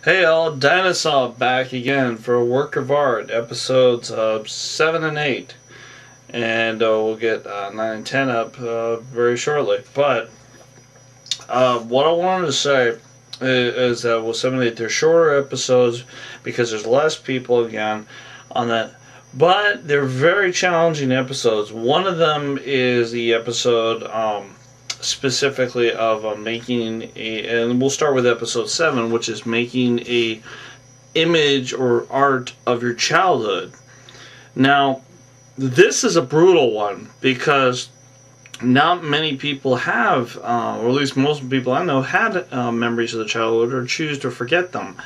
Hey all, Dinosa back again for a work of art, episodes 7 and 8. And we'll get 9 and 10 up very shortly. But what I wanted to say is that with 7 and 8, they're shorter episodes because there's less people again on that. But they're very challenging episodes. One of them is the episode specifically of making a, and we'll start with episode 7, which is making a image or art of your childhood. Now, this is a brutal one because not many people have, or at least most people I know, had memories of the childhood or choose to forget them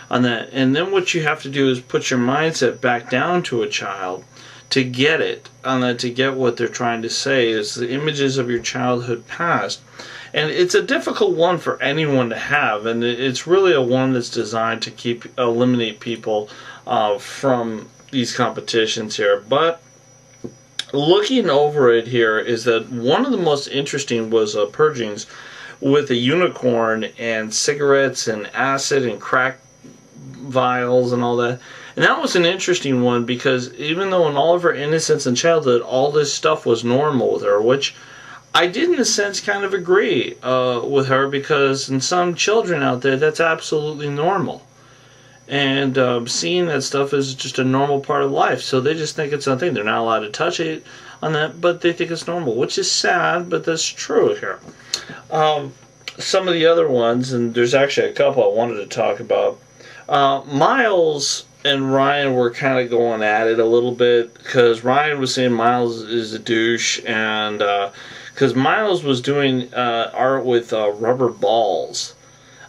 on that. And then what you have to do is put your mindset back down to a child to get it, on that, to get what they're trying to say is the images of your childhood past. And it's a difficult one for anyone to have, and it's really a one that's designed to eliminate people from these competitions here. But looking over it here is that one of the most interesting was purgings with a unicorn and cigarettes and acid and crack vials and all that. And that was an interesting one because even though in all of her innocence and childhood all this stuff was normal with her, which I did in a sense kind of agree with her, because in some children out there that's absolutely normal. And seeing that stuff is just a normal part of life, so they just think it's something. They're not allowed to touch it on that, but they think it's normal, which is sad, but that's true here. Some of the other ones, and there's actually a couple I wanted to talk about. Miles and Ryan were kind of going at it a little bit because Ryan was saying Miles is a douche, and because Miles was doing art with rubber balls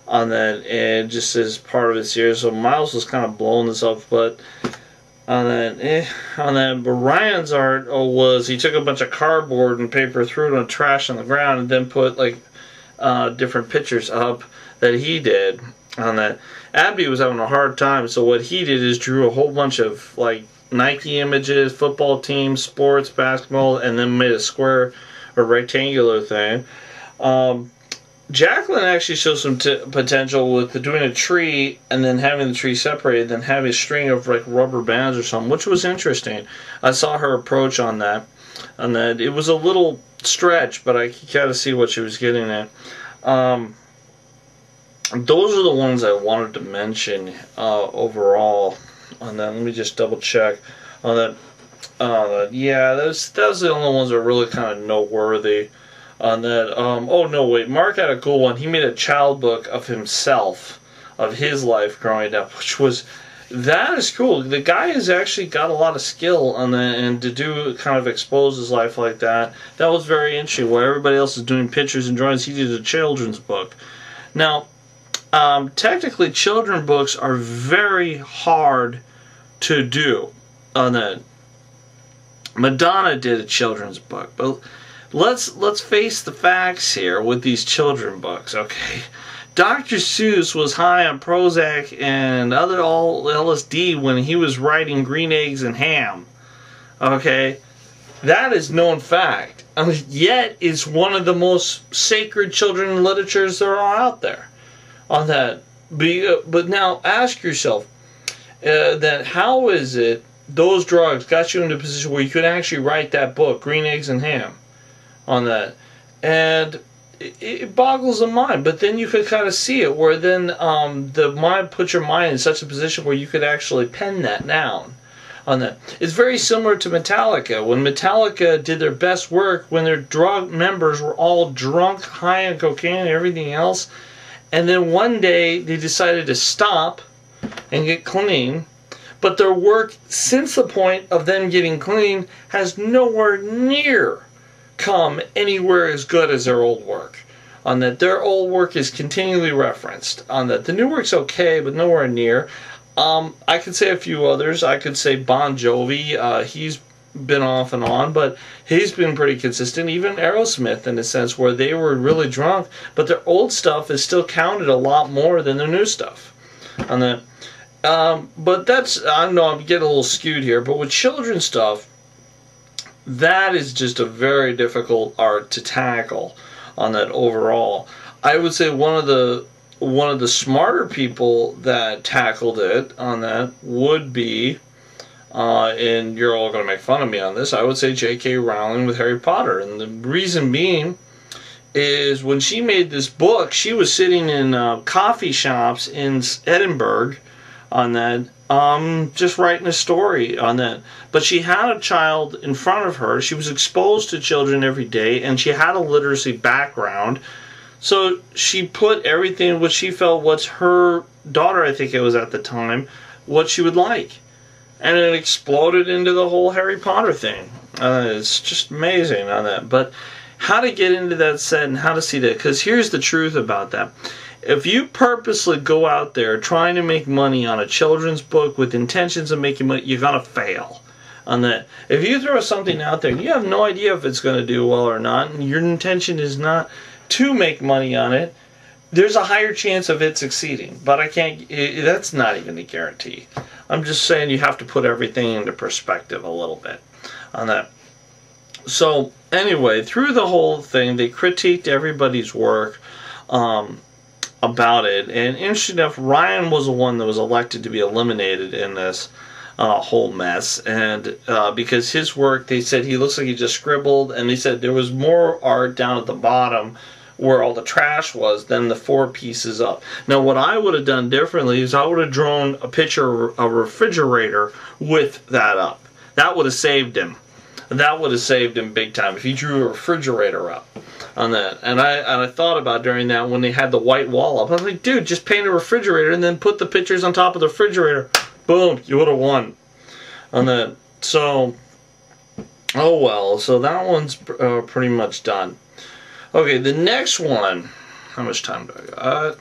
on that, and just as part of his series, so Miles was kind of blowing this up, but on that, but Ryan's art was he took a bunch of cardboard and paper, threw it on trash on the ground, and then put like different pictures up that he did on that. Abby was having a hard time, so what he did is drew a whole bunch of like Nike images, football teams, sports, basketball, and then made a square or rectangular thing. Jacqueline actually shows some potential with doing a tree and then having the tree separated, then having a string of like rubber bands or something, which was interesting. I saw her approach on that. It was a little stretch, but I could kind of see what she was getting at. Those are the ones I wanted to mention overall. And then let me just double check on that. Yeah, that was the only ones that were really kind of noteworthy on that. Oh no, wait, Mark had a cool one. He made a child book of himself, of his life growing up, that is cool. The guy has actually got a lot of skill on that, and to do kind of expose his life like that was very interesting. While everybody else is doing pictures and drawings, he did a children's book. Now, technically, children's books are very hard to do on that. Madonna did a children's book, but let's face the facts here with these children's books, okay? Dr. Seuss was high on Prozac and all LSD when he was writing Green Eggs and Ham, okay? That is known fact. I mean, yet it's one of the most sacred children's literatures there are out there on that. But now ask yourself that how is it those drugs got you into a position where you could actually write that book, Green Eggs and Ham, on that? And it boggles the mind. But then you could kind of see it where then the mind puts your mind in such a position where you could actually pen that down on that. It's very similar to Metallica. When Metallica did their best work, when their drug members were all drunk, high on cocaine and everything else, and then one day they decided to stop and get clean, but their work since the point of them getting clean has nowhere near come anywhere as good as their old work. On that, their old work is continually referenced. On that, the new work's okay, but nowhere near. I could say a few others. I could say Bon Jovi. He's been off and on, but he's been pretty consistent. Even Aerosmith, in a sense, where they were really drunk, but their old stuff is still counted a lot more than their new stuff. On that, but that's, I know I'm getting a little skewed here, but with children's stuff, that is just a very difficult art to tackle on that overall. I would say one of the one of the smarter people that tackled it on that would be, and you're all going to make fun of me on this, I would say J.K. Rowling with Harry Potter. And the reason being is when she made this book, she was sitting in coffee shops in Edinburgh on that, just writing a story on that. But she had a child in front of her. She was exposed to children every day, and she had a literacy background. So she put everything what she felt, what's her daughter, I think it was at the time, what she would like. And it exploded into the whole Harry Potter thing. It's just amazing on that. But how to get into that set and how to see that, because here's the truth about that. If you purposely go out there trying to make money on a children's book with intentions of making money, you're going to fail on that. If you throw something out there, you have no idea if it's going to do well or not, and your intention is not to make money on it, there's a higher chance of it succeeding. But I can't, that's not even a guarantee. I'm just saying you have to put everything into perspective a little bit on that. So anyway, through the whole thing, they critiqued everybody's work about it. And interesting enough, Ryan was the one that was elected to be eliminated in this whole mess. And because his work, they said he looks like he just scribbled. And they said there was more art down at the bottom where all the trash was than the 4 pieces up. Now what I would have done differently is I would have drawn a picture of a refrigerator with that up. That would have saved him. That would have saved him big time if he drew a refrigerator up on that. And I thought about during that when they had the white wall up. I was like, dude, just paint a refrigerator and then put the pictures on top of the refrigerator. Boom, you would have won on that. So, oh well. So that one's pretty much done. Okay, the next one. How much time do I got?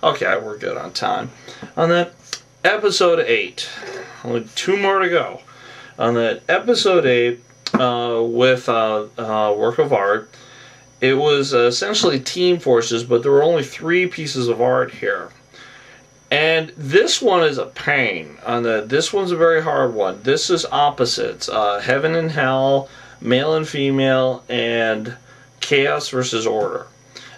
Okay, we're good on time. On that, episode 8. Only 2 more to go. On that episode 8 with work of art, it was essentially team forces, but there were only 3 pieces of art here. And this one is a pain. This one's a very hard one. This is opposites. Heaven and Hell, male and female, and Chaos versus Order.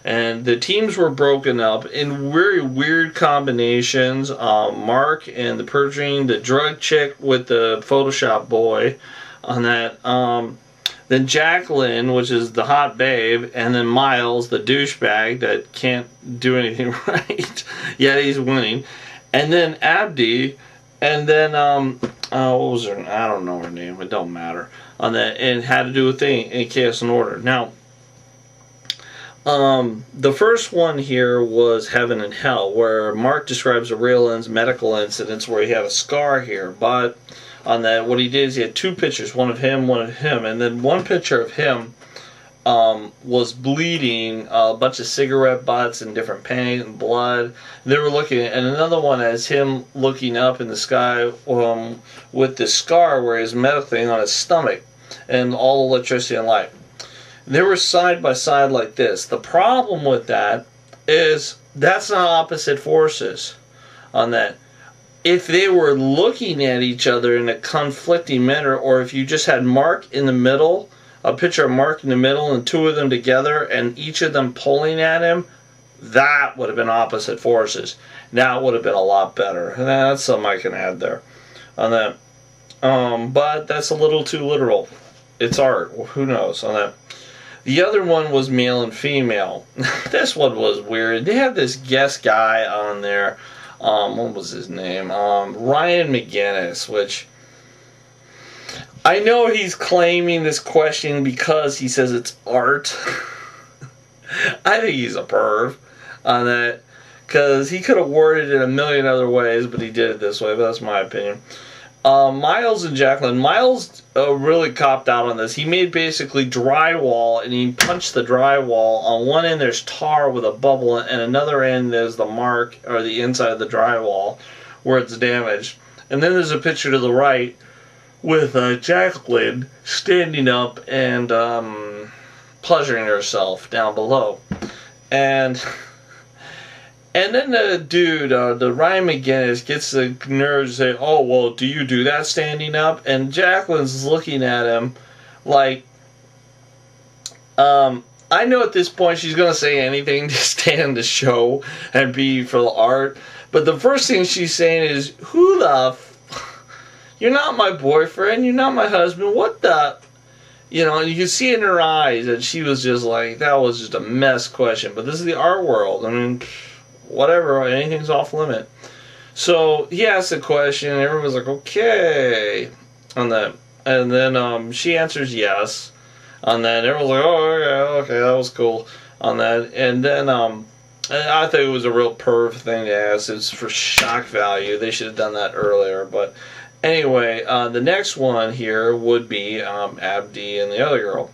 And the teams were broken up in very weird combinations. Mark and the Purging, the drug chick with the Photoshop boy on that. Then Jacqueline, which is the hot babe, and then Miles, the douchebag that can't do anything right, yet he's winning. And then Abdi, and then what was her? I don't know her name. It don't matter on that. And had to do a thing in Chaos and Order. Now, the first one here was Heaven and Hell, where Mark describes a real medical incident where he had a scar here, but on that, what he did is he had 2 pictures, one of him, and then one picture of him was bleeding, a bunch of cigarette butts and different paint and blood. They were looking at, and another one as him looking up in the sky with this scar where he's meditating on his stomach and all electricity and light. They were side by side like this. The problem with that is that's not opposite forces on that. If they were looking at each other in a conflicting manner, or if you just had Mark in the middle, a picture of Mark in the middle and 2 of them together and each of them pulling at him, that would have been opposite forces. That would have been a lot better. And that's something I can add there on that. But that's a little too literal. It's art. Well, who knows on that. The other one was male and female. This one was weird. They had this guest guy on there. What was his name? Ryan McGinnis, which I know he's claiming this question because he says it's art. I think he's a perv on that because he could have worded it a million other ways, but he did it this way. But that's my opinion. Miles and Jacqueline. Miles really copped out on this. He made basically drywall, and he punched the drywall. On one end there's tar with a bubble, and another end there's the mark, or the inside of the drywall, where it's damaged. And then there's a picture to the right with Jacqueline standing up and pleasuring herself down below. And then the dude, the Ryan McGinnis, gets the nerve to say, oh, well, do you do that standing up? And Jacqueline's looking at him like, I I know at this point she's going to say anything to stay on the show and be for the art. But the first thing she's saying is, who the you're not my boyfriend, you're not my husband, what the... You know, you can see in her eyes that she was just like, that was just a mess question. But this is the art world. I mean, whatever, anything's off limit. So he asked the question, and everyone's like, okay, on that. And then she answers yes. On that, everyone's like, oh, okay, that was cool. On that. And then I think it was a real perv thing to ask. It's for shock value. They should have done that earlier, but... Anyway, the next one here would be Abdi and the other girl.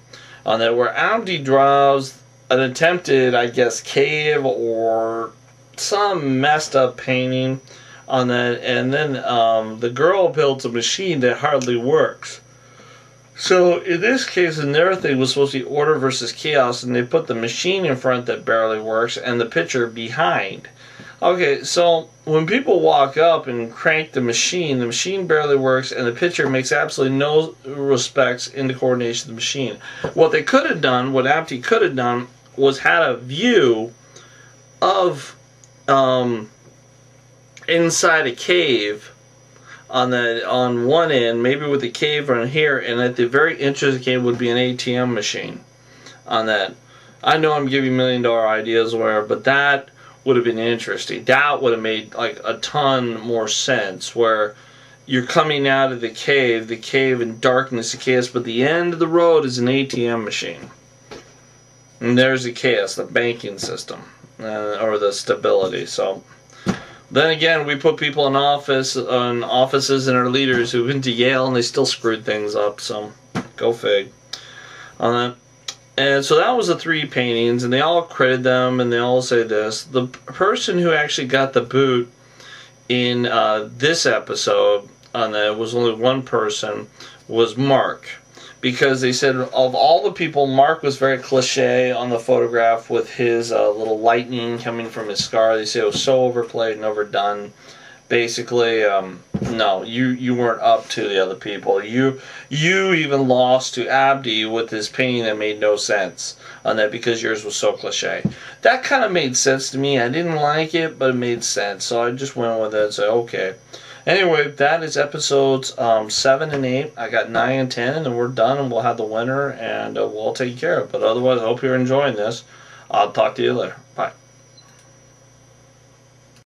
On that, where Abdi draws an attempted, I guess, cave or some messed up painting on that, and then the girl builds a machine that hardly works. So in this case, their thing was supposed to be order versus chaos, and they put the machine in front that barely works and the picture behind. Okay, so when people walk up and crank the machine barely works, and the picture makes absolutely no respects in the coordination of the machine. What they could have done, what Apti could have done, was had a view of inside a cave on one end, maybe with the cave on here, and at the very edge of the cave would be an ATM machine on that. I know I'm giving $1 million ideas, where, but that would have been interesting. That would have made like a ton more sense, where you're coming out of the cave in darkness, the chaos, but the end of the road is an ATM machine. And there's the chaos, the banking system, or the stability. So then again, we put people in offices and our leaders who've been to Yale and they still screwed things up, so go fig. And so that was the 3 paintings, and they all credit them, and they all say this. The person who actually got the boot in this episode, was only one person, was Mark. Because they said of all the people, Mark was very cliche on the photograph with his little lightning coming from his scar. They say it was so overplayed and overdone. Basically, no, you weren't up to the other people. You even lost to Abdi with this painting that made no sense on that, because yours was so cliche. That kind of made sense to me. I didn't like it, but it made sense, so I just went with it and said, okay. Anyway, that is episodes 7 and 8. I got 9 and 10, and then we're done, and we'll have the winner, and we'll take care of it. But otherwise, I hope you're enjoying this. I'll talk to you later. Bye.